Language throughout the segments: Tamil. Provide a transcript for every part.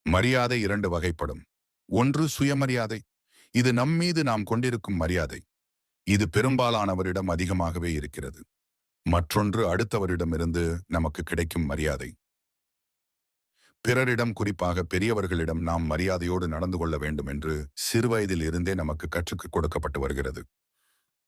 மரியாதை இரண்டு வகைப்படும். ஒன்று சுயமரியாதை. இது நம்மீது நாம் கொண்டிருக்கும் மரியாதை. இது பெரும்பாலானவரிடம் அதிகமாகவே இருக்கிறது. மற்றொன்று அடுத்தவரிடமிருந்து நமக்கு கிடைக்கும் மரியாதை. பிறரிடம், குறிப்பாக பெரியவர்களிடம் நாம் மரியாதையோடு நடந்து கொள்ள வேண்டும் என்று சிறுவயதில் இருந்தே நமக்கு கற்றுக் கொடுக்கப்பட்டு வருகிறது.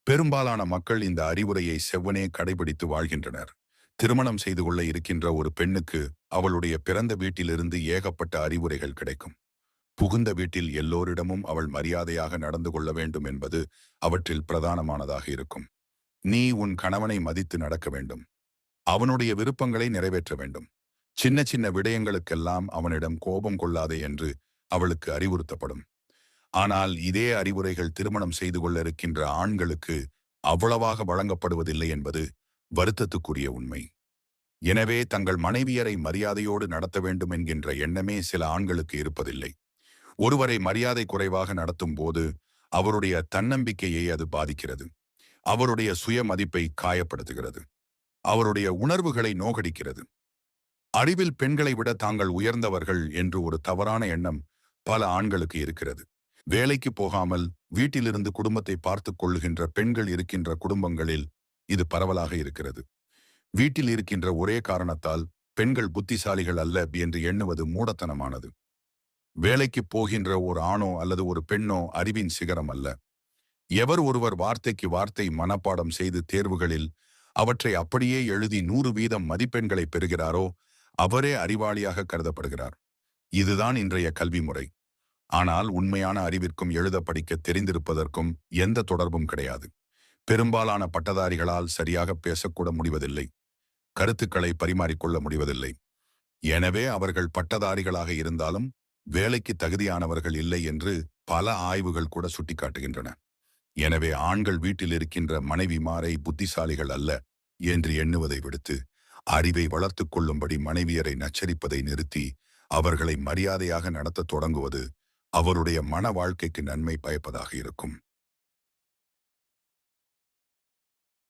பெரும்பாலான மக்கள் இந்த அறிவுரையை செவ்வனே கடைபிடித்து வாழ்கின்றனர். திருமணம் செய்து கொள்ள இருக்கின்ற ஒரு பெண்ணுக்கு அவளுடைய பிறந்த வீட்டிலிருந்து ஏகப்பட்ட அறிவுரைகள் கிடைக்கும். புகுந்த வீட்டில் எல்லோரிடமும் அவள் மரியாதையாக நடந்து கொள்ள வேண்டும் என்பது அவற்றில் பிரதானமானதாக இருக்கும். நீ உன் கணவனை மதித்து நடக்க வேண்டும். அவனுடைய விருப்பங்களை நிறைவேற்ற வேண்டும். சின்ன சின்ன விடயங்களுக்கெல்லாம் அவனிடம் கோபம் கொள்ளாதே என்று அவளுக்கு அறிவுறுத்தப்படும். ஆனால் இதே அறிவுரைகள் திருமணம் செய்து கொள்ள இருக்கின்ற ஆண்களுக்கு அவ்வளவாக வழங்கப்படுவதில்லை என்பது வருத்தத்துக்குரிய உண்மை. எனவே தங்கள் மனைவியரை மரியாதையோடு நடத்த வேண்டும் என்கின்ற எண்ணமே சில ஆண்களுக்கு இருப்பதில்லை. ஒருவரை மரியாதை குறைவாக நடத்தும் போது அவருடைய தன்னம்பிக்கையை அது பாதிக்கிறது. அவருடைய சுய மதிப்பை காயப்படுத்துகிறது. அவருடைய உணர்வுகளை நோகடிக்கிறது. அறிவில் பெண்களை விட தாங்கள் உயர்ந்தவர்கள் என்று ஒரு தவறான எண்ணம் பல ஆண்களுக்கு இருக்கிறது. வேலைக்கு போகாமல் வீட்டிலிருந்து குடும்பத்தை பார்த்து கொள்ளுகின்ற பெண்கள் இருக்கின்ற குடும்பங்களில் இது பரவலாக இருக்கிறது. வீட்டில் இருக்கின்ற ஒரே காரணத்தால் பெண்கள் புத்திசாலிகள் அல்ல என்று எண்ணுவது மூடத்தனமானது. வேலைக்கு போகின்ற ஒரு ஆணோ அல்லது ஒரு பெண்ணோ அறிவின் சிகரம் அல்ல. எவர் ஒருவர் வார்த்தைக்கு வார்த்தை மனப்பாடம் செய்து தேர்வுகளில் அவற்றை அப்படியே எழுதி 100% மதிப்பெண்களை பெறுகிறாரோ அவரே அறிவாளியாக கருதப்படுகிறார். இதுதான் இன்றைய கல்வி முறை. ஆனால் உண்மையான அறிவிற்கும் எழுத படிக்க தெரிந்திருப்பதற்கும் எந்த தொடர்பும் கிடையாது. பெரும்பாலான பட்டதாரிகளால் சரியாக பேசக்கூட முடிவதில்லை. கருத்துக்களை பரிமாறிக்கொள்ள முடிவதில்லை. எனவே அவர்கள் பட்டதாரிகளாக இருந்தாலும் வேலைக்கு தகுதியானவர்கள் இல்லை என்று பல ஆய்வுகள் கூட சுட்டிக்காட்டுகின்றன. எனவே ஆண்கள் வீட்டில் இருக்கின்ற மனைவிமாரை புத்திசாலிகள் அல்ல என்று எண்ணுவதை விடுத்து அறிவை வளர்த்து கொள்ளும்படி மனைவியரை நச்சரிப்பதை நிறுத்தி அவர்களை மரியாதையாக நடத்த தொடங்குவது அவருடைய மன வாழ்க்கைக்கு நன்மை பயப்பதாக இருக்கும்.